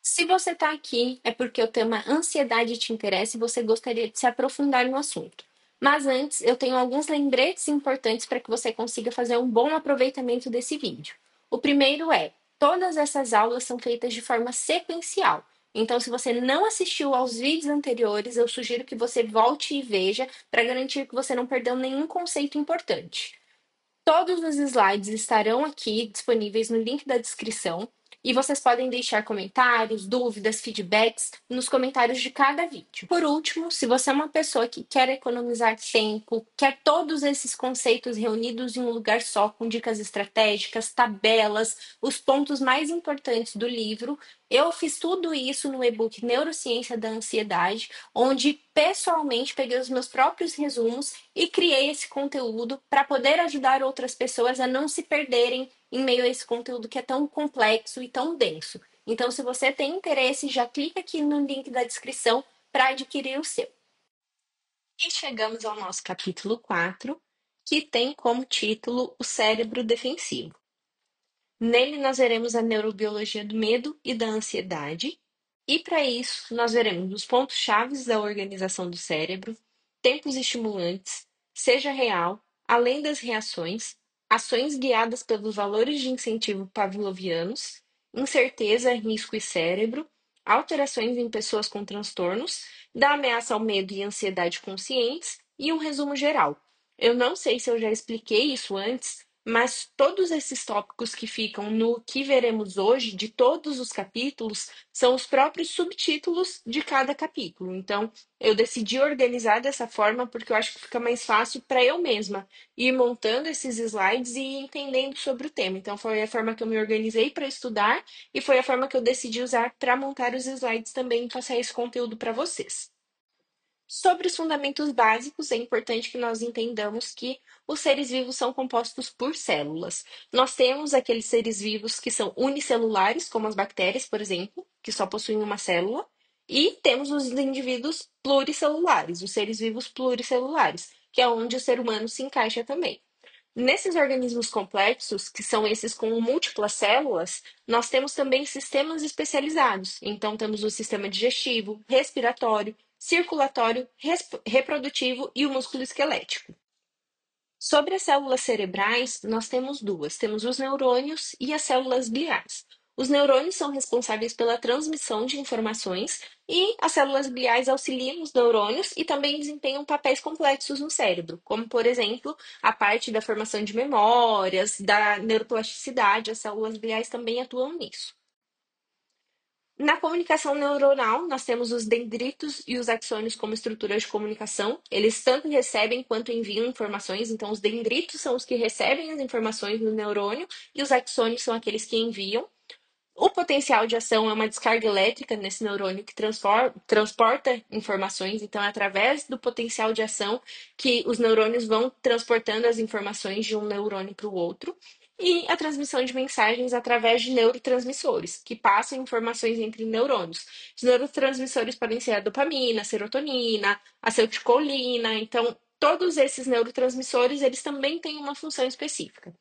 Se você está aqui, é porque o tema ansiedade te interessa e você gostaria de se aprofundar no assunto. Mas antes, eu tenho alguns lembretes importantes para que você consiga fazer um bom aproveitamento desse vídeo. O primeiro é: todas essas aulas são feitas de forma sequencial. Então, se você não assistiu aos vídeos anteriores, eu sugiro que você volte e veja para garantir que você não perdeu nenhum conceito importante. Todos os slides estarão aqui disponíveis no link da descrição e vocês podem deixar comentários, dúvidas, feedbacks nos comentários de cada vídeo. Por último, se você é uma pessoa que quer economizar tempo, quer todos esses conceitos reunidos em um lugar só, com dicas estratégicas, tabelas, os pontos mais importantes do livro, eu fiz tudo isso no e-book Neurociência da Ansiedade, onde pessoalmente peguei os meus próprios resumos e criei esse conteúdo para poder ajudar outras pessoas a não se perderem em meio a esse conteúdo que é tão complexo e tão denso. Então, se você tem interesse, já clica aqui no link da descrição para adquirir o seu. E chegamos ao nosso capítulo 4, que tem como título O Cérebro Defensivo. Nele, nós veremos a neurobiologia do medo e da ansiedade. E para isso, nós veremos os pontos chaves da organização do cérebro, tempos estimulantes, seja real, além das reações, ações guiadas pelos valores de incentivo pavlovianos, incerteza, risco e cérebro, alterações em pessoas com transtornos, da ameaça ao medo e ansiedade conscientes e um resumo geral. Eu não sei se eu já expliquei isso antes, mas todos esses tópicos que ficam no que veremos hoje, de todos os capítulos, são os próprios subtítulos de cada capítulo. Então, eu decidi organizar dessa forma porque eu acho que fica mais fácil para eu mesma ir montando esses slides e ir entendendo sobre o tema. Então, foi a forma que eu me organizei para estudar e foi a forma que eu decidi usar para montar os slides também e passar esse conteúdo para vocês. Sobre os fundamentos básicos, é importante que nós entendamos que os seres vivos são compostos por células. Nós temos aqueles seres vivos que são unicelulares, como as bactérias, por exemplo, que só possuem uma célula, e temos os indivíduos pluricelulares, os seres vivos pluricelulares, que é onde o ser humano se encaixa também. Nesses organismos complexos, que são esses com múltiplas células, nós temos também sistemas especializados. Então, temos o sistema digestivo, respiratório, circulatório, reprodutivo e o músculo esquelético. Sobre as células cerebrais, nós temos duas: temos os neurônios e as células gliais. Os neurônios são responsáveis pela transmissão de informações e as células gliais auxiliam os neurônios e também desempenham papéis complexos no cérebro, como, por exemplo, a parte da formação de memórias, da neuroplasticidade. As células gliais também atuam nisso. Na comunicação neuronal, nós temos os dendritos e os axônios como estruturas de comunicação. Eles tanto recebem quanto enviam informações. Então, os dendritos são os que recebem as informações no neurônio e os axônios são aqueles que enviam. O potencial de ação é uma descarga elétrica nesse neurônio que transporta informações. Então, é através do potencial de ação que os neurônios vão transportando as informações de um neurônio para o outro. E a transmissão de mensagens através de neurotransmissores, que passam informações entre neurônios. Os neurotransmissores podem ser a dopamina, a serotonina, a acetilcolina. Então, todos esses neurotransmissores, eles também têm uma função específica.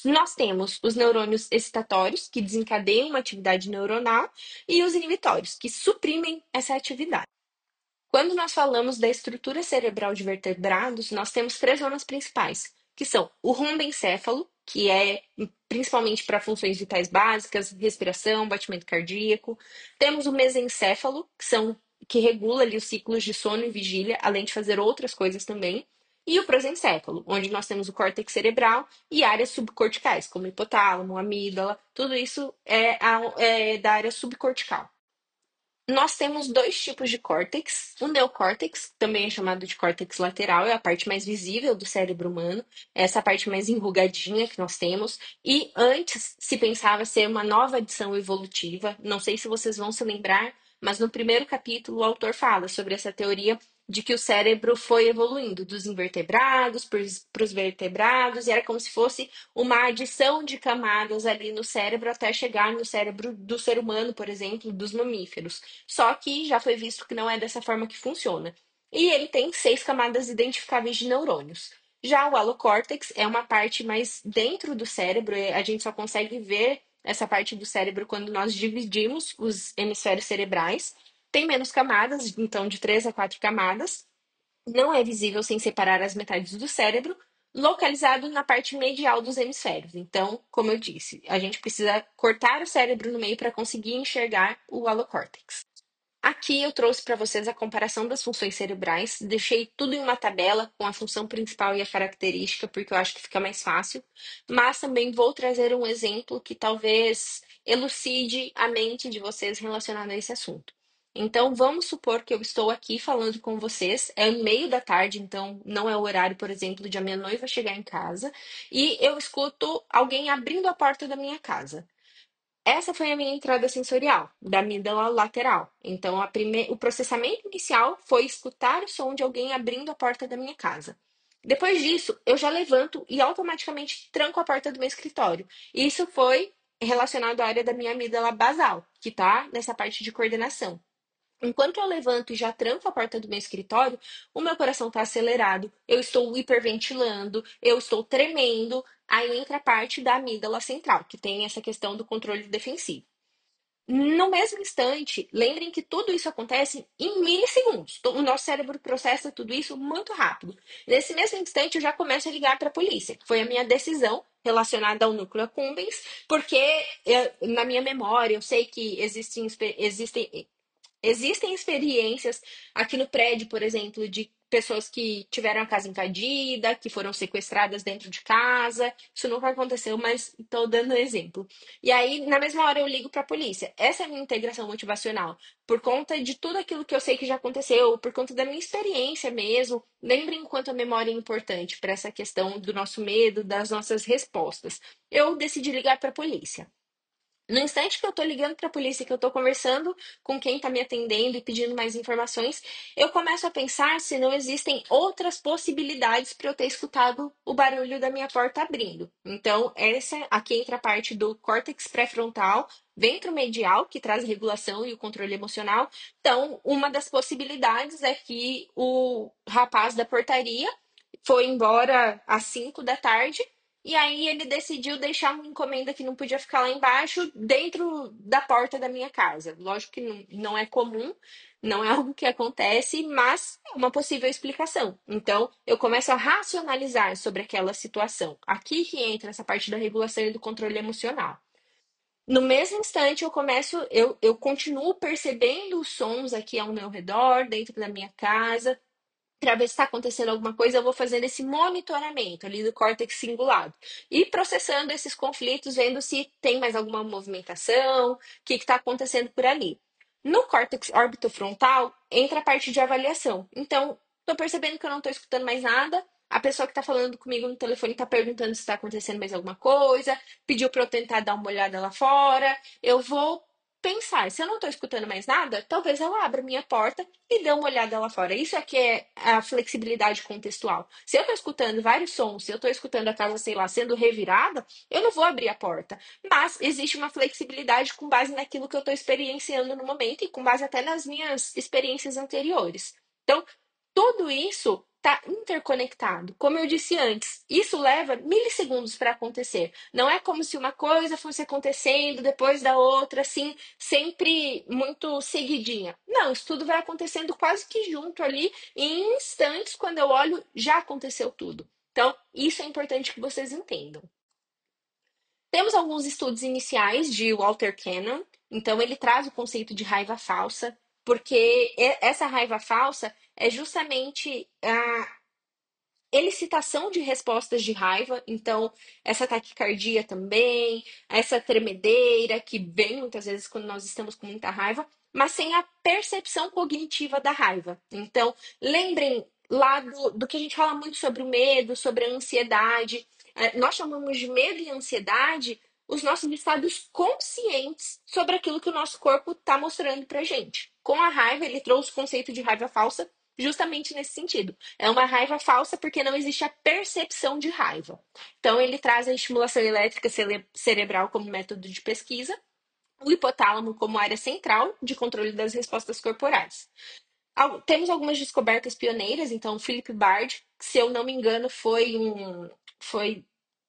Nós temos os neurônios excitatórios, que desencadeiam uma atividade neuronal, e os inibitórios, que suprimem essa atividade. Quando nós falamos da estrutura cerebral de vertebrados, nós temos três zonas principais, que são o rombencéfalo, que é principalmente para funções vitais básicas, respiração, batimento cardíaco. Temos o mesencéfalo, que regula ali os ciclos de sono e vigília, além de fazer outras coisas também. E o prosencéfalo, onde nós temos o córtex cerebral e áreas subcorticais, como hipotálamo, amígdala, tudo isso é da área subcortical. Nós temos dois tipos de córtex. O neocórtex, também é chamado de córtex lateral, é a parte mais visível do cérebro humano, é essa parte mais enrugadinha que nós temos. E antes se pensava ser uma nova adição evolutiva. Não sei se vocês vão se lembrar, mas no primeiro capítulo o autor fala sobre essa teoria de que o cérebro foi evoluindo dos invertebrados para os vertebrados, e era como se fosse uma adição de camadas ali no cérebro até chegar no cérebro do ser humano, por exemplo, dos mamíferos. Só que já foi visto que não é dessa forma que funciona. E ele tem 6 camadas identificáveis de neurônios. Já o alocórtex é uma parte mais dentro do cérebro, a gente só consegue ver essa parte do cérebro quando nós dividimos os hemisférios cerebrais. Tem menos camadas, então de 3 a 4 camadas. Não é visível sem separar as metades do cérebro, localizado na parte medial dos hemisférios. Então, como eu disse, a gente precisa cortar o cérebro no meio para conseguir enxergar o holocórtex. Aqui eu trouxe para vocês a comparação das funções cerebrais, deixei tudo em uma tabela com a função principal e a característica, porque eu acho que fica mais fácil, mas também vou trazer um exemplo que talvez elucide a mente de vocês relacionado a esse assunto. Então, vamos supor que eu estou aqui falando com vocês, é no meio da tarde, então não é o horário, por exemplo, de a minha noiva chegar em casa, e eu escuto alguém abrindo a porta da minha casa. Essa foi a minha entrada sensorial, da amígdala lateral. Então, o processamento inicial foi escutar o som de alguém abrindo a porta da minha casa. Depois disso, eu já levanto e automaticamente tranco a porta do meu escritório. Isso foi relacionado à área da minha amígdala basal, que está nessa parte de coordenação. Enquanto eu levanto e já tranco a porta do meu escritório, o meu coração está acelerado, eu estou hiperventilando, eu estou tremendo. Aí entra a parte da amígdala central, que tem essa questão do controle defensivo. No mesmo instante, lembrem que tudo isso acontece em milissegundos. O nosso cérebro processa tudo isso muito rápido. Nesse mesmo instante, eu já começo a ligar para a polícia, que foi a minha decisão relacionada ao núcleo accumbens, porque na minha memória eu sei que existem experiências aqui no prédio, por exemplo, de pessoas que tiveram a casa invadida, que foram sequestradas dentro de casa. Isso nunca aconteceu, mas estou dando um exemplo. E aí, na mesma hora, eu ligo para a polícia. Essa é a minha integração motivacional. Por conta de tudo aquilo que eu sei que já aconteceu, por conta da minha experiência mesmo. Lembrem o quanto a memória é importante para essa questão do nosso medo, das nossas respostas. Eu decidi ligar para a polícia. No instante que eu tô ligando para a polícia, que eu tô conversando com quem tá me atendendo e pedindo mais informações, eu começo a pensar se não existem outras possibilidades para eu ter escutado o barulho da minha porta abrindo. Então, essa aqui entra a parte do córtex pré-frontal, ventromedial, que traz a regulação e o controle emocional. Então, uma das possibilidades é que o rapaz da portaria foi embora às 5 da tarde e aí ele decidiu deixar uma encomenda que não podia ficar lá embaixo, dentro da porta da minha casa. Lógico que não é comum, não é algo que acontece, mas é uma possível explicação. Então, eu começo a racionalizar sobre aquela situação. Aqui que entra essa parte da regulação e do controle emocional. No mesmo instante, eu continuo percebendo os sons aqui ao meu redor, dentro da minha casa, para ver se está acontecendo alguma coisa, eu vou fazendo esse monitoramento ali do córtex cingulado e processando esses conflitos, vendo se tem mais alguma movimentação, o que está acontecendo por ali. No córtex orbitofrontal entra a parte de avaliação. Então, estou percebendo que eu não estou escutando mais nada. A pessoa que está falando comigo no telefone está perguntando se está acontecendo mais alguma coisa, pediu para eu tentar dar uma olhada lá fora. Eu vou pensar, se eu não estou escutando mais nada, talvez eu abra minha porta e dê uma olhada lá fora. Isso aqui é a flexibilidade contextual. Se eu estou escutando vários sons, se eu estou escutando a casa, sei lá, sendo revirada, eu não vou abrir a porta. Mas existe uma flexibilidade com base naquilo que eu estou experienciando no momento e com base até nas minhas experiências anteriores. Então, tudo isso está interconectado. Como eu disse antes, isso leva milissegundos para acontecer. Não é como se uma coisa fosse acontecendo depois da outra, assim, sempre muito seguidinha. Não, isso tudo vai acontecendo quase que junto ali, em instantes, quando eu olho, já aconteceu tudo. Então, isso é importante que vocês entendam. Temos alguns estudos iniciais de Walter Cannon, então ele traz o conceito de raiva falsa, porque essa raiva falsa é justamente a elicitação de respostas de raiva, então essa taquicardia também, essa tremedeira que vem muitas vezes quando nós estamos com muita raiva, mas sem a percepção cognitiva da raiva. Então, lembrem lá do que a gente fala muito sobre o medo, sobre a ansiedade. Nós chamamos de medo e ansiedade os nossos estados conscientes sobre aquilo que o nosso corpo está mostrando para gente. Com a raiva, ele trouxe o conceito de raiva falsa justamente nesse sentido. É uma raiva falsa porque não existe a percepção de raiva. Então, ele traz a estimulação elétrica cerebral como método de pesquisa, o hipotálamo como área central de controle das respostas corporais. Temos algumas descobertas pioneiras, então, Philip Bard, que, se eu não me engano, foi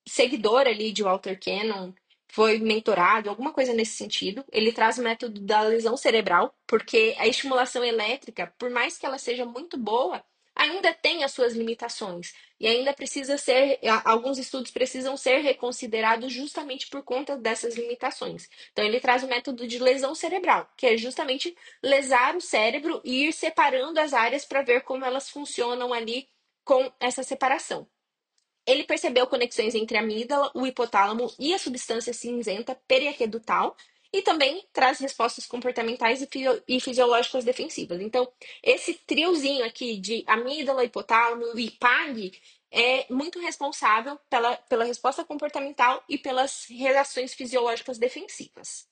seguidor ali de Walter Cannon, foi mentorado, alguma coisa nesse sentido. Ele traz o método da lesão cerebral, porque a estimulação elétrica, por mais que ela seja muito boa, ainda tem as suas limitações. E ainda precisa ser, alguns estudos precisam ser reconsiderados justamente por conta dessas limitações. Então, ele traz o método de lesão cerebral, que é justamente lesar o cérebro e ir separando as áreas para ver como elas funcionam ali com essa separação. Ele percebeu conexões entre a amígdala, o hipotálamo e a substância cinzenta periaquedutal e também traz respostas comportamentais e fisiológicas defensivas. Então, esse triozinho aqui de amígdala, hipotálamo e PAG é muito responsável pela resposta comportamental e pelas reações fisiológicas defensivas.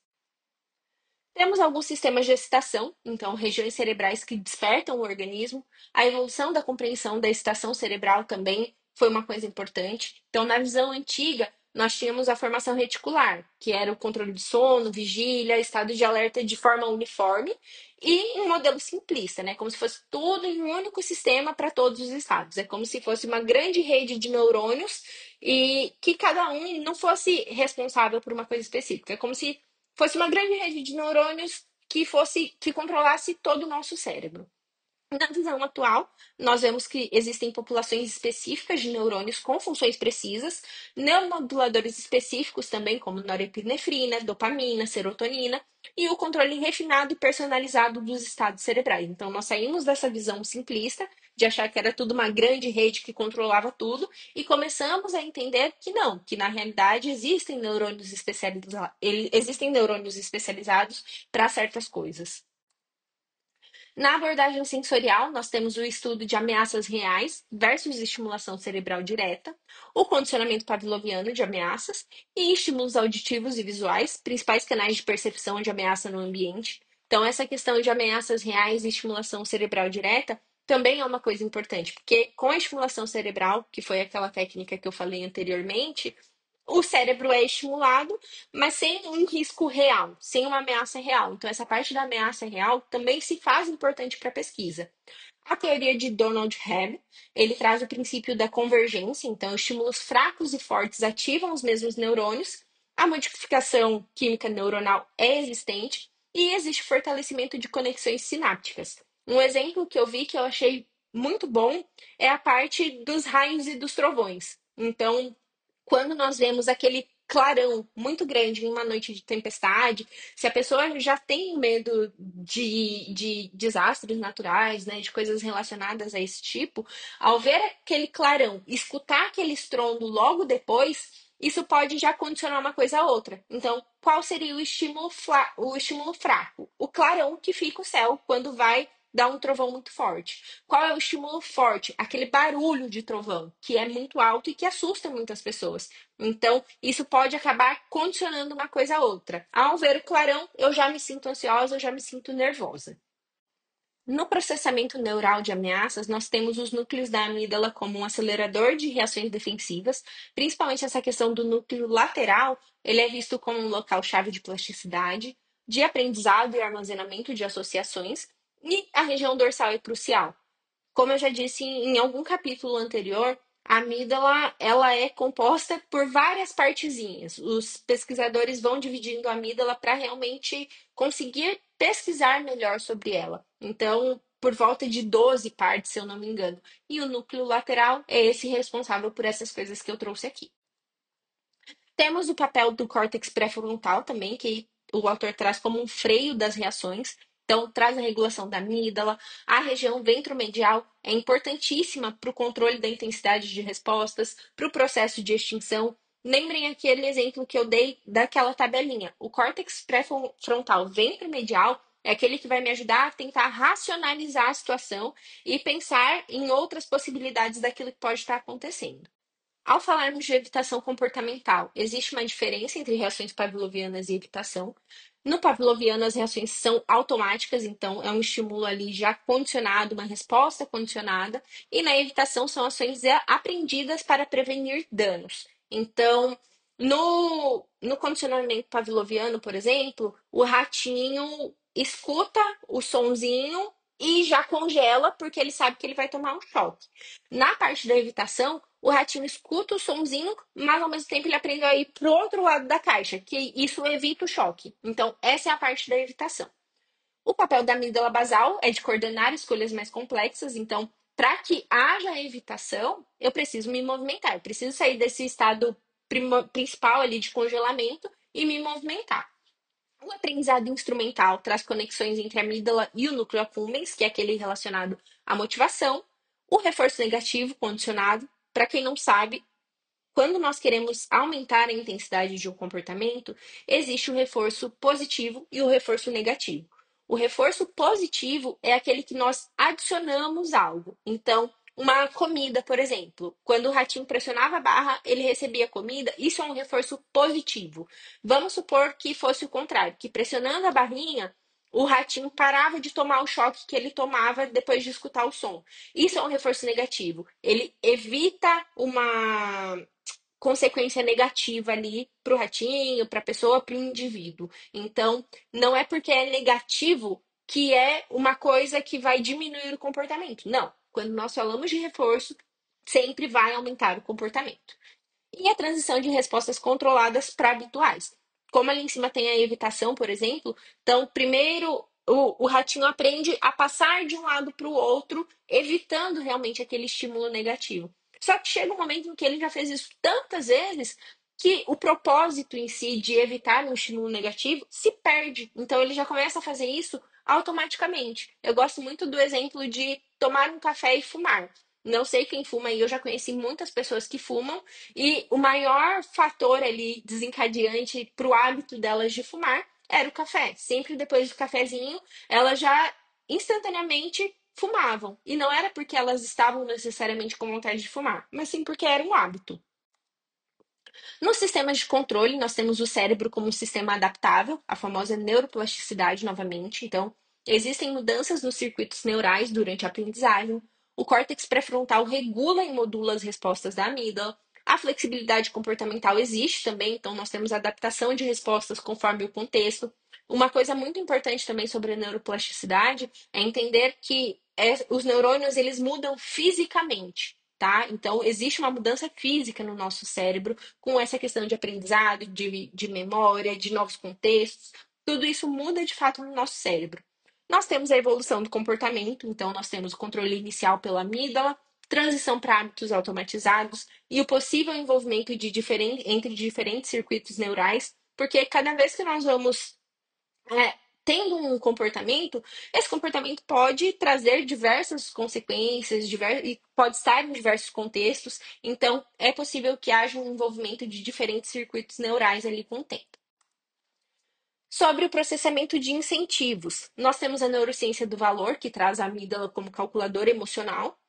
Temos alguns sistemas de excitação, então regiões cerebrais que despertam o organismo. A evolução da compreensão da excitação cerebral também foi uma coisa importante. Então, na visão antiga, nós tínhamos a formação reticular, que era o controle de sono, vigília, estado de alerta de forma uniforme, e um modelo simplista, né? Como se fosse tudo em um único sistema para todos os estados. É como se fosse uma grande rede de neurônios e que cada um não fosse responsável por uma coisa específica. É como se fosse uma grande rede de neurônios que controlasse todo o nosso cérebro. Na visão atual, nós vemos que existem populações específicas de neurônios com funções precisas, neuromoduladores específicos também, como norepinefrina, dopamina, serotonina, e o controle refinado e personalizado dos estados cerebrais. Então, nós saímos dessa visão simplista de achar que era tudo uma grande rede que controlava tudo e começamos a entender que não, que na realidade existem neurônios especializados para certas coisas. Na abordagem sensorial, nós temos o estudo de ameaças reais versus estimulação cerebral direta, o condicionamento pavloviano de ameaças e estímulos auditivos e visuais, principais canais de percepção de ameaça no ambiente. Então, essa questão de ameaças reais e estimulação cerebral direta também é uma coisa importante, porque com a estimulação cerebral, que foi aquela técnica que eu falei anteriormente, o cérebro é estimulado, mas sem um risco real, sem uma ameaça real. Então, essa parte da ameaça real também se faz importante para a pesquisa. A teoria de Donald Hebb, ele traz o princípio da convergência, então estímulos fracos e fortes ativam os mesmos neurônios, a modificação química neuronal é existente e existe fortalecimento de conexões sinápticas. Um exemplo que eu vi que eu achei muito bom é a parte dos raios e dos trovões. Então, quando nós vemos aquele clarão muito grande em uma noite de tempestade, se a pessoa já tem medo de desastres naturais, né, de coisas relacionadas a esse tipo, ao ver aquele clarão, escutar aquele estrondo logo depois, isso pode já condicionar uma coisa a outra. Então, qual seria o estímulo fraco? O clarão que fica o céu quando vai dar um trovão muito forte. Qual é o estímulo forte? Aquele barulho de trovão, que é muito alto e que assusta muitas pessoas. Então, isso pode acabar condicionando uma coisa a outra. Ao ver o clarão, eu já me sinto ansiosa, eu já me sinto nervosa. No processamento neural de ameaças, nós temos os núcleos da amígdala como um acelerador de reações defensivas, principalmente essa questão do núcleo lateral, ele é visto como um local-chave de plasticidade, de aprendizado e armazenamento de associações, e a região dorsal é crucial. Como eu já disse em algum capítulo anterior, a amígdala ela é composta por várias partezinhas. Os pesquisadores vão dividindo a amígdala para realmente conseguir pesquisar melhor sobre ela. Então, por volta de 12 partes, se eu não me engano. E o núcleo lateral é esse responsável por essas coisas que eu trouxe aqui. Temos o papel do córtex pré-frontal também, que o autor traz como um freio das reações. Então, traz a regulação da amígdala. A região ventromedial é importantíssima para o controle da intensidade de respostas, para o processo de extinção. Lembrem aquele exemplo que eu dei daquela tabelinha. O córtex pré-frontal ventromedial é aquele que vai me ajudar a tentar racionalizar a situação e pensar em outras possibilidades daquilo que pode estar acontecendo. Ao falarmos de evitação comportamental, existe uma diferença entre reações pavlovianas e evitação. No pavloviano, as reações são automáticas, então é um estímulo ali já condicionado, uma resposta condicionada, e na evitação são ações aprendidas para prevenir danos. Então, no condicionamento pavloviano, por exemplo, o ratinho escuta o sonzinho e já congela porque ele sabe que ele vai tomar um choque. Na parte da evitação, o ratinho escuta o sonzinho, mas ao mesmo tempo ele aprende a ir pro outro lado da caixa, que isso evita o choque. Então, essa é a parte da evitação. O papel da amígdala basal é de coordenar escolhas mais complexas, então, para que haja evitação, eu preciso me movimentar, eu preciso sair desse estado principal ali de congelamento e me movimentar. O aprendizado instrumental traz conexões entre a amígdala e o núcleo accumbens, que é aquele relacionado à motivação. O reforço negativo condicionado, para quem não sabe, quando nós queremos aumentar a intensidade de um comportamento, existe o reforço positivo e o reforço negativo. O reforço positivo é aquele que nós adicionamos algo. Então, uma comida, por exemplo, quando o ratinho pressionava a barra, ele recebia comida, isso é um reforço positivo. Vamos supor que fosse o contrário, que pressionando a barrinha, o ratinho parava de tomar o choque que ele tomava depois de escutar o som. Isso é um reforço negativo. Ele evita uma consequência negativa ali para o ratinho, para a pessoa, para o indivíduo. Então, não é porque é negativo que é uma coisa que vai diminuir o comportamento. Não. Quando nós falamos de reforço, sempre vai aumentar o comportamento. E a transição de respostas controladas para habituais. Como ali em cima tem a evitação, por exemplo, então primeiro o ratinho aprende a passar de um lado para o outro, evitando realmente aquele estímulo negativo. Só que chega um momento em que ele já fez isso tantas vezes que o propósito em si de evitar um estímulo negativo se perde. Então ele já começa a fazer isso automaticamente. Eu gosto muito do exemplo de tomar um café e fumar. Não sei quem fuma aí, eu já conheci muitas pessoas que fumam, e o maior fator ali desencadeante para o hábito delas de fumar era o café. Sempre depois do cafezinho, elas já instantaneamente fumavam. E não era porque elas estavam necessariamente com vontade de fumar, mas sim porque era um hábito. Nos sistemas de controle, nós temos o cérebro como um sistema adaptável, a famosa neuroplasticidade novamente. Então, existem mudanças nos circuitos neurais durante a aprendizagem. O córtex pré-frontal regula e modula as respostas da amígdala. A flexibilidade comportamental existe também, então nós temos adaptação de respostas conforme o contexto. Uma coisa muito importante também sobre a neuroplasticidade é entender que os neurônios eles mudam fisicamente, tá? Então existe uma mudança física no nosso cérebro com essa questão de aprendizado, de memória, de novos contextos. Tudo isso muda de fato no nosso cérebro. Nós temos a evolução do comportamento, então nós temos o controle inicial pela amígdala, transição para hábitos automatizados e o possível envolvimento entre diferentes circuitos neurais, porque cada vez que nós vamos tendo um comportamento, esse comportamento pode trazer diversas consequências, e pode estar em diversos contextos, então é possível que haja um envolvimento de diferentes circuitos neurais ali com o tempo. Sobre o processamento de incentivos, nós temos a neurociência do valor, que traz a amígdala como calculadora emocional,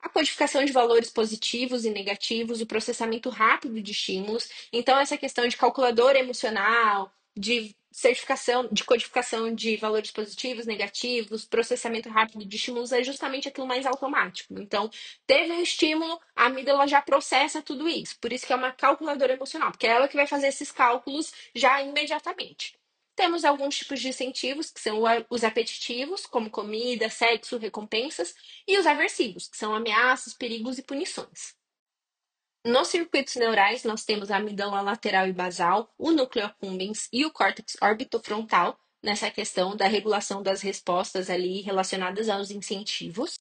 a codificação de valores positivos e negativos, o processamento rápido de estímulos. Então, essa questão de calculadora emocional, de certificação, de codificação de valores positivos, negativos, processamento rápido de estímulos é justamente aquilo mais automático. Então, teve um estímulo, a amígdala já processa tudo isso. Por isso que é uma calculadora emocional, porque é ela que vai fazer esses cálculos já imediatamente. Temos alguns tipos de incentivos, que são os apetitivos, como comida, sexo, recompensas, e os aversivos, que são ameaças, perigos e punições. Nos circuitos neurais, nós temos a amígdala lateral e basal, o núcleo accumbens e o córtex orbitofrontal, nessa questão da regulação das respostas ali relacionadas aos incentivos.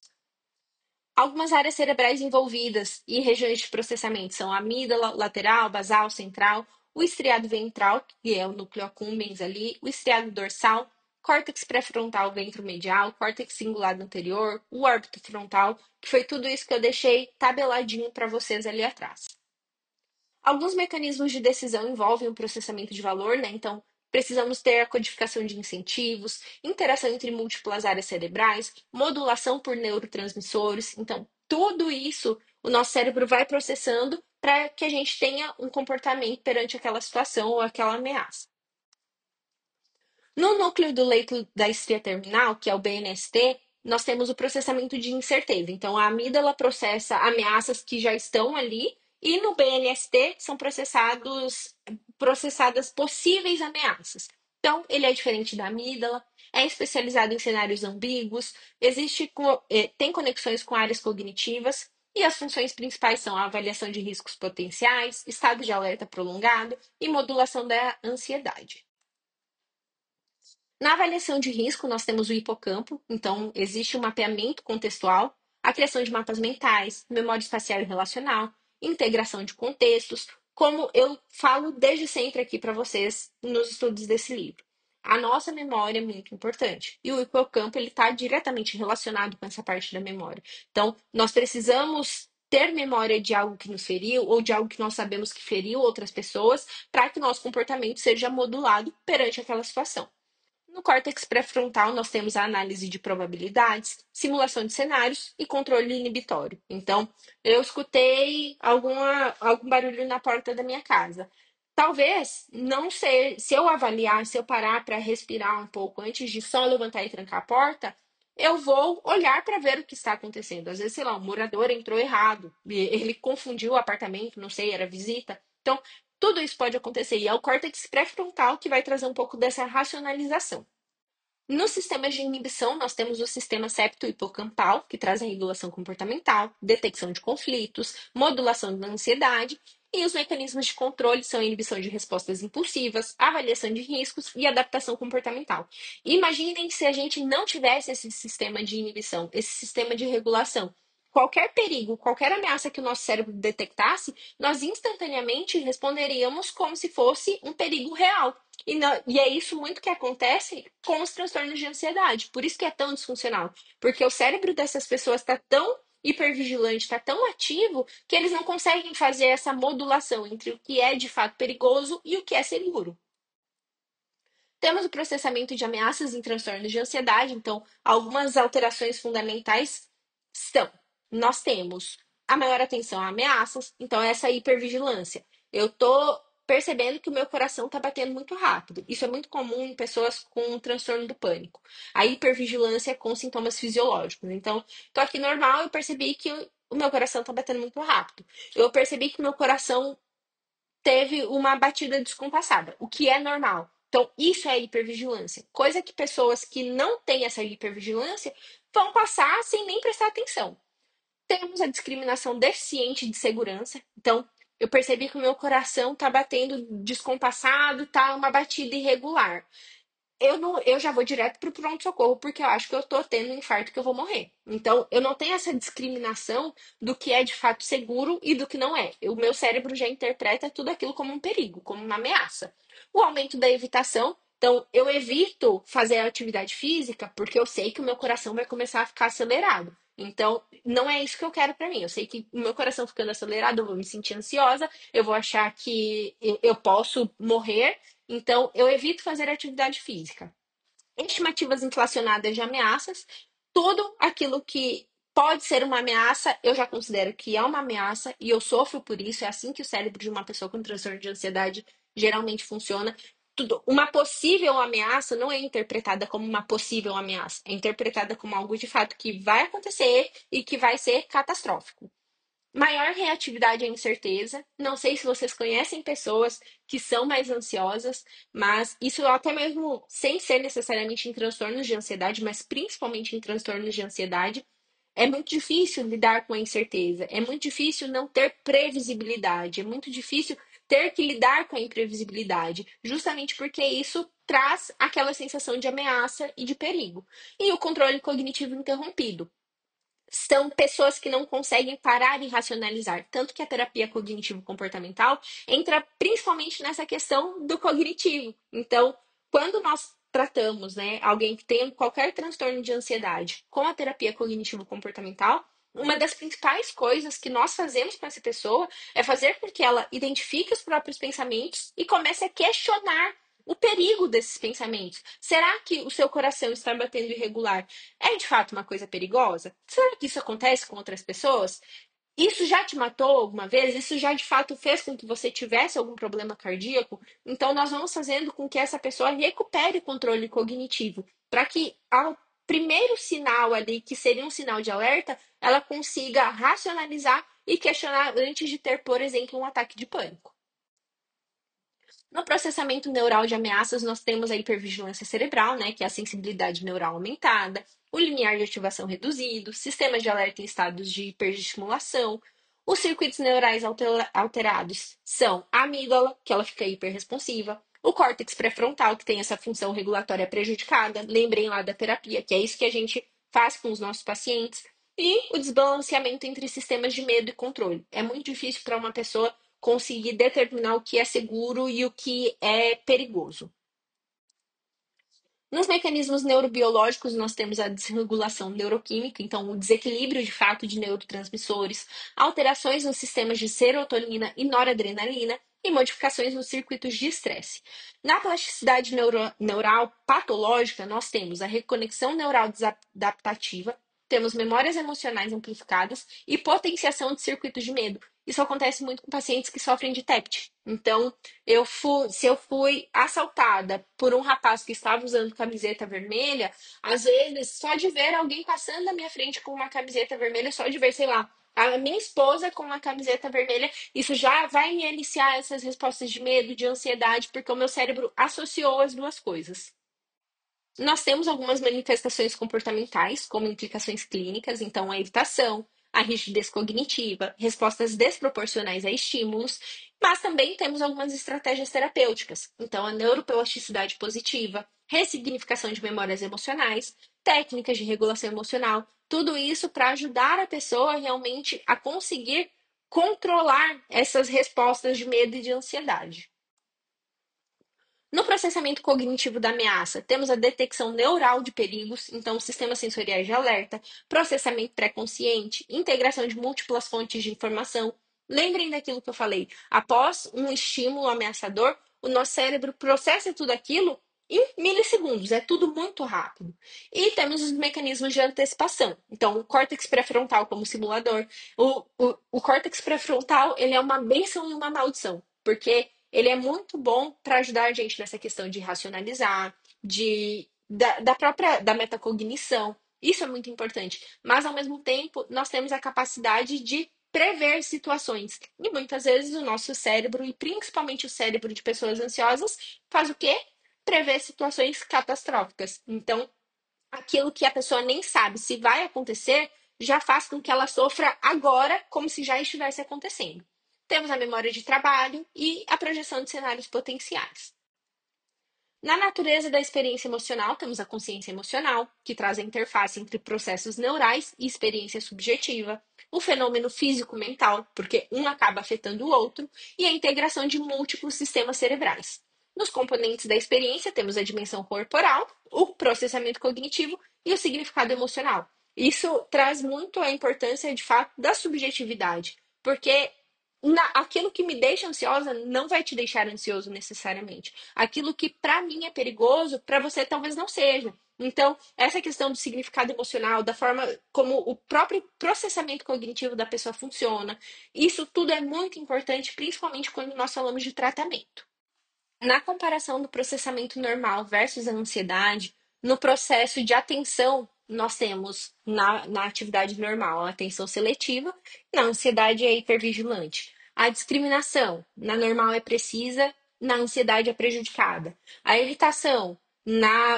Algumas áreas cerebrais envolvidas e regiões de processamento são a amígdala, lateral, basal, central, o estriado ventral, que é o núcleo accumbens ali, o estriado dorsal, córtex pré-frontal ventromedial, córtex cingulado anterior, o órbito frontal, que foi tudo isso que eu deixei tabeladinho para vocês ali atrás. Alguns mecanismos de decisão envolvem o processamento de valor, né? Então, precisamos ter a codificação de incentivos, interação entre múltiplas áreas cerebrais, modulação por neurotransmissores. Então, tudo isso o nosso cérebro vai processando para que a gente tenha um comportamento perante aquela situação ou aquela ameaça. No núcleo do leito da estria terminal, que é o BNST, nós temos o processamento de incerteza. Então, a amígdala processa ameaças que já estão ali, e no BNST são processadas possíveis ameaças. Então, ele é diferente da amígdala, é especializado em cenários ambíguos, tem conexões com áreas cognitivas. E as funções principais são a avaliação de riscos potenciais, estado de alerta prolongado e modulação da ansiedade. Na avaliação de risco, nós temos o hipocampo, então existe um mapeamento contextual, a criação de mapas mentais, memória espacial e relacional, integração de contextos, como eu falo desde sempre aqui para vocês nos estudos desse livro. A nossa memória é muito importante e o hipocampo ele está diretamente relacionado com essa parte da memória. Então, nós precisamos ter memória de algo que nos feriu ou de algo que nós sabemos que feriu outras pessoas para que nosso comportamento seja modulado perante aquela situação. No córtex pré-frontal, nós temos a análise de probabilidades, simulação de cenários e controle inibitório. Então, eu escutei algum barulho na porta da minha casa. Talvez não ser, se eu avaliar, se eu parar para respirar um pouco antes de só levantar e trancar a porta, eu vou olhar para ver o que está acontecendo. Às vezes, sei lá, um morador entrou errado, ele confundiu o apartamento, não sei, era visita. Então, tudo isso pode acontecer. E é o córtex pré-frontal que vai trazer um pouco dessa racionalização. Nos sistemas de inibição, nós temos o sistema septo-hipocampal, que traz a regulação comportamental, detecção de conflitos, modulação da ansiedade, e os mecanismos de controle são a inibição de respostas impulsivas, avaliação de riscos e adaptação comportamental. Imaginem se a gente não tivesse esse sistema de inibição, esse sistema de regulação. Qualquer perigo, qualquer ameaça que o nosso cérebro detectasse, nós instantaneamente responderíamos como se fosse um perigo real. E é isso muito que acontece com os transtornos de ansiedade. Por isso que é tão disfuncional. Porque o cérebro dessas pessoas está tão hipervigilante, está tão ativo, que eles não conseguem fazer essa modulação entre o que é de fato perigoso e o que é seguro. Temos o processamento de ameaças em transtornos de ansiedade, então, algumas alterações fundamentais são: nós temos a maior atenção a ameaças, então, essa hipervigilância. Eu tô percebendo que o meu coração está batendo muito rápido. Isso é muito comum em pessoas com transtorno do pânico. A hipervigilância com sintomas fisiológicos. Então, tô aqui normal, eu percebi que o meu coração está batendo muito rápido. Eu percebi que o meu coração teve uma batida descompassada, o que é normal. Então, isso é hipervigilância. Coisa que pessoas que não têm essa hipervigilância vão passar sem nem prestar atenção. Temos a discriminação deficiente de segurança. Então, eu percebi que o meu coração está batendo descompassado, tá uma batida irregular. Eu, não, eu já vou direto pro pronto-socorro, porque eu acho que eu tô tendo um infarto que eu vou morrer. Então, eu não tenho essa discriminação do que é de fato seguro e do que não é. O meu cérebro já interpreta tudo aquilo como um perigo, como uma ameaça. O aumento da evitação. Então, eu evito fazer a atividade física porque eu sei que o meu coração vai começar a ficar acelerado. Então, não é isso que eu quero pra mim. Eu sei que o meu coração ficando acelerado, eu vou me sentir ansiosa, eu vou achar que eu posso morrer, então, eu evito fazer atividade física. Estimativas inflacionadas de ameaças, tudo aquilo que pode ser uma ameaça, eu já considero que é uma ameaça e eu sofro por isso. É assim que o cérebro de uma pessoa com transtorno de ansiedade geralmente funciona. Tudo, uma possível ameaça não é interpretada como uma possível ameaça, é interpretada como algo de fato que vai acontecer e que vai ser catastrófico. Maior reatividade à incerteza. Não sei se vocês conhecem pessoas que são mais ansiosas, mas isso até mesmo sem ser necessariamente em transtornos de ansiedade, mas principalmente em transtornos de ansiedade, é muito difícil lidar com a incerteza, é muito difícil não ter previsibilidade, é muito difícil ter que lidar com a imprevisibilidade, justamente porque isso traz aquela sensação de ameaça e de perigo. E o controle cognitivo interrompido são pessoas que não conseguem parar e racionalizar. Tanto que a terapia cognitivo-comportamental entra principalmente nessa questão do cognitivo. Então, quando nós tratamos, né, alguém que tem qualquer transtorno de ansiedade com a terapia cognitivo-comportamental, uma das principais coisas que nós fazemos com essa pessoa é fazer com que ela identifique os próprios pensamentos e comece a questionar o perigo desses pensamentos. Será que o seu coração está batendo irregular é de fato uma coisa perigosa? Será que isso acontece com outras pessoas? Isso já te matou alguma vez? Isso já de fato fez com que você tivesse algum problema cardíaco? Então, nós vamos fazendo com que essa pessoa recupere o controle cognitivo, para que ao primeiro sinal ali, que seria um sinal de alerta, ela consiga racionalizar e questionar antes de ter, por exemplo, um ataque de pânico. No processamento neural de ameaças, nós temos a hipervigilância cerebral, né, que é a sensibilidade neural aumentada, o limiar de ativação reduzido, sistemas de alerta em estados de hiperestimulação. Os circuitos neurais alterados são a amígdala, que ela fica hiperresponsiva, o córtex pré-frontal, que tem essa função regulatória prejudicada. Lembrem lá da terapia, que é isso que a gente faz com os nossos pacientes. E o desbalanceamento entre sistemas de medo e controle. É muito difícil para uma pessoa conseguir determinar o que é seguro e o que é perigoso. Nos mecanismos neurobiológicos, nós temos a desregulação neuroquímica, então o desequilíbrio de fato de neurotransmissores, alterações nos sistemas de serotonina e noradrenalina e modificações nos circuitos de estresse. Na plasticidade neural patológica, nós temos a reconexão neural desadaptativa, temos memórias emocionais amplificadas e potenciação de circuitos de medo. Isso acontece muito com pacientes que sofrem de TEPT. Então, se eu fui assaltada por um rapaz que estava usando camiseta vermelha, às vezes, só de ver alguém passando na minha frente com uma camiseta vermelha, só de ver, sei lá, a minha esposa com uma camiseta vermelha, isso já vai me iniciar essas respostas de medo, de ansiedade, porque o meu cérebro associou as duas coisas. Nós temos algumas manifestações comportamentais, como implicações clínicas, então a evitação, a rigidez cognitiva, respostas desproporcionais a estímulos, mas também temos algumas estratégias terapêuticas, então a neuroplasticidade positiva, ressignificação de memórias emocionais, técnicas de regulação emocional, tudo isso para ajudar a pessoa realmente a conseguir controlar essas respostas de medo e de ansiedade. No processamento cognitivo da ameaça, temos a detecção neural de perigos, então sistemas sensoriais de alerta, processamento pré-consciente, integração de múltiplas fontes de informação. Lembrem daquilo que eu falei. Após um estímulo ameaçador, o nosso cérebro processa tudo aquilo em milissegundos, é tudo muito rápido. E temos os mecanismos de antecipação. Então, o córtex pré-frontal como simulador. O córtex pré-frontal, ele é uma bênção e uma maldição, porque ele é muito bom para ajudar a gente nessa questão de racionalizar, da própria da metacognição. Isso é muito importante. Mas, ao mesmo tempo, nós temos a capacidade de prever situações. E muitas vezes o nosso cérebro, e principalmente o cérebro de pessoas ansiosas, faz o quê? Prever situações catastróficas. Então, aquilo que a pessoa nem sabe se vai acontecer, já faz com que ela sofra agora, como se já estivesse acontecendo. Temos a memória de trabalho e a projeção de cenários potenciais. Na natureza da experiência emocional, temos a consciência emocional, que traz a interface entre processos neurais e experiência subjetiva, o fenômeno físico-mental, porque um acaba afetando o outro, e a integração de múltiplos sistemas cerebrais. Nos componentes da experiência, temos a dimensão corporal, o processamento cognitivo e o significado emocional. Isso traz muito a importância, de fato, da subjetividade, porque aquilo que me deixa ansiosa não vai te deixar ansioso necessariamente. Aquilo que para mim é perigoso, para você talvez não seja. Então, essa questão do significado emocional, da forma como o próprio processamento cognitivo da pessoa funciona, isso tudo é muito importante, principalmente quando nós falamos de tratamento. Na comparação do processamento normal versus a ansiedade, no processo de atenção, nós temos na atividade normal a atenção seletiva, na ansiedade é hipervigilante. A discriminação, na normal é precisa, na ansiedade é prejudicada. A evitação,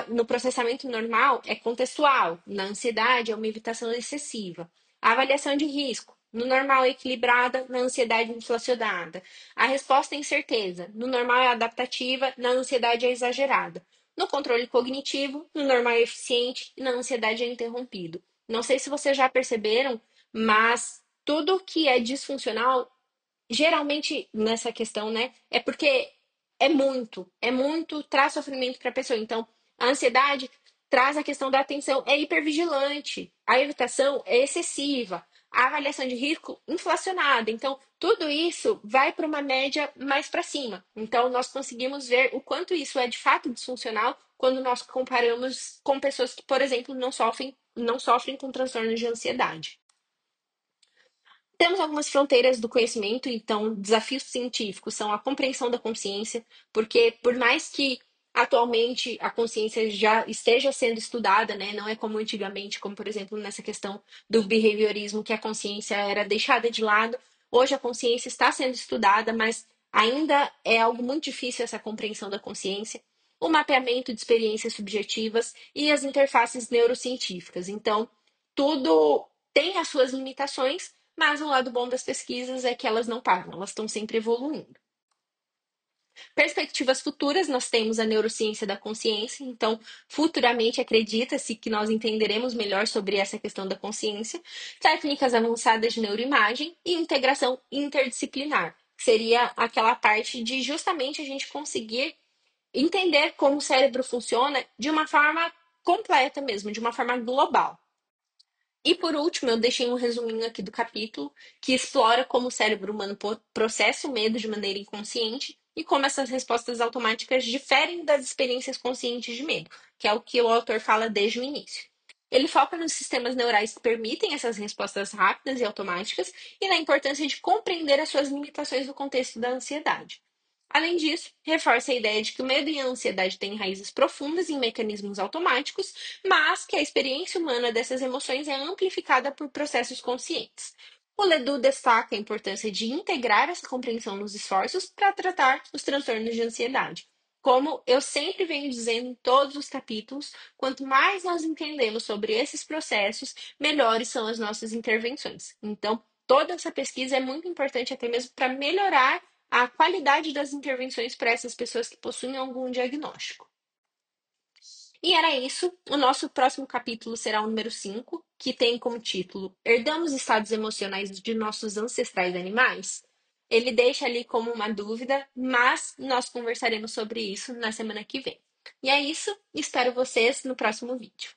no processamento normal é contextual, na ansiedade é uma evitação excessiva. A avaliação de risco, no normal é equilibrada, na ansiedade inflacionada. A resposta é incerteza. No normal é adaptativa, na ansiedade é exagerada. No controle cognitivo, no normal é eficiente e na ansiedade é interrompido. Não sei se vocês já perceberam, mas tudo que é disfuncional, geralmente nessa questão, né, é porque é muito, traz sofrimento para a pessoa. Então, a ansiedade traz a questão da atenção, é hipervigilante, a evitação é excessiva, a avaliação de risco inflacionada. Então, tudo isso vai para uma média mais para cima. Então, nós conseguimos ver o quanto isso é de fato disfuncional quando nós comparamos com pessoas que, por exemplo, não sofrem com transtornos de ansiedade. Temos algumas fronteiras do conhecimento, então desafios científicos são a compreensão da consciência, porque por mais que atualmente a consciência já esteja sendo estudada, né, não é como antigamente, como por exemplo nessa questão do behaviorismo, que a consciência era deixada de lado. Hoje a consciência está sendo estudada, mas Ainda é algo muito difícil essa compreensão da consciência, o mapeamento de experiências subjetivas e as interfaces neurocientíficas. Então, tudo tem as suas limitações, mas o lado bom das pesquisas é que elas não param, elas estão sempre evoluindo. Perspectivas futuras, nós temos a neurociência da consciência, então, futuramente acredita-se que nós entenderemos melhor sobre essa questão da consciência, técnicas avançadas de neuroimagem e integração interdisciplinar, que seria aquela parte de justamente a gente conseguir entender como o cérebro funciona de uma forma completa mesmo, de uma forma global. E por último, eu deixei um resuminho aqui do capítulo que explora como o cérebro humano processa o medo de maneira inconsciente e como essas respostas automáticas diferem das experiências conscientes de medo, que é o que o autor fala desde o início. Ele foca nos sistemas neurais que permitem essas respostas rápidas e automáticas e na importância de compreender as suas limitações no contexto da ansiedade. Além disso, reforça a ideia de que o medo e a ansiedade têm raízes profundas em mecanismos automáticos, mas que a experiência humana dessas emoções é amplificada por processos conscientes. O Ledoux destaca a importância de integrar essa compreensão nos esforços para tratar os transtornos de ansiedade. Como eu sempre venho dizendo em todos os capítulos, quanto mais nós entendemos sobre esses processos, melhores são as nossas intervenções. Então, toda essa pesquisa é muito importante até mesmo para melhorar a qualidade das intervenções para essas pessoas que possuem algum diagnóstico. E era isso. O nosso próximo capítulo será o número 5, que tem como título Herdamos estados emocionais de nossos ancestrais animais? Ele deixa ali como uma dúvida, mas nós conversaremos sobre isso na semana que vem. E é isso. Espero vocês no próximo vídeo.